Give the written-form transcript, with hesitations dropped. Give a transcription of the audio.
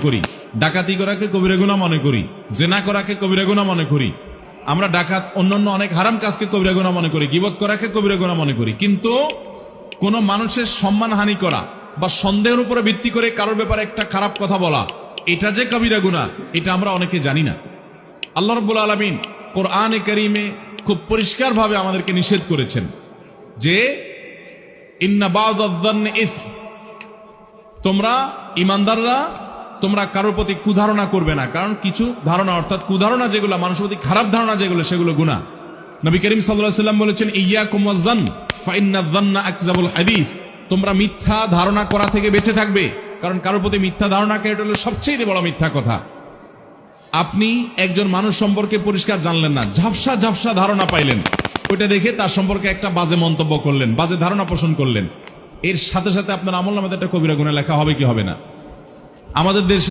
করি, ডাকাতি করাকে কবিরা গুনাহ মনে করি, জেনা করাকে কবিরা গুনাহ মনে করি, আমরা ডাকাত অন্যান্য অনেক হারাম কাজকে কবিরা গুনাহ মনে করি, গীবত করাকে কবিরা গুনাহ মনে করি। কিন্তু কোন মানুষের সম্মানহানি করা বা সন্দেহের উপরে ভিত্তি করে কারোর ব্যাপারে একটা খারাপ কথা বলা, এটা যে কবিরা গুনাহ, এটা আমরা অনেকে জানি না। আল্লাহ রাব্বুল আলামিন কোরআনে কারীমে খুব পরিষ্কার ভাবে আমাদেরকে নিষেধ করেছেন যে ইন্না বা'দায-যান্নি ইসম, তোমরা ঈমানদাররা তোমরা কারোর প্রতি কুধারণা করবে না, কারণ কিছু ধারণা অর্থাৎ কুধারণা যেগুলো মানুষের প্রতি খারাপ ধারণা যেগুলো, সেগুলো গুনাহ। নবী করিম সাল্লাল্লাহু আলাইহি ওয়াসাল্লাম বলেছেন ইয়্যাকুম ওয়ায-যান্ন ফা ইন্নায-যান্না আকযাবুল হাদিস, তোমরা মিথ্যা ধারণা করা থেকে বেঁচে থাকবে, কারণ কারোর প্রতি মিথ্যা ধারণাকে এটা হলো সবচেয়ে বড় মিথ্যা কথা। আপনি একজন মানুষ সম্পর্কে পরিষ্কার জানলেন না, ঝাপসা ঝাপসা ধারণা পাইলেন, ওইটা দেখে তার সম্পর্কে একটা বাজে মন্তব্য করলেন, বাজে ধারণা পোষণ করলেন, এর সাথে সাথে আপনার আমলনামাতে একটা কবিরা গুনাহ লেখা হবে কি হবে না? আমাদের দেশে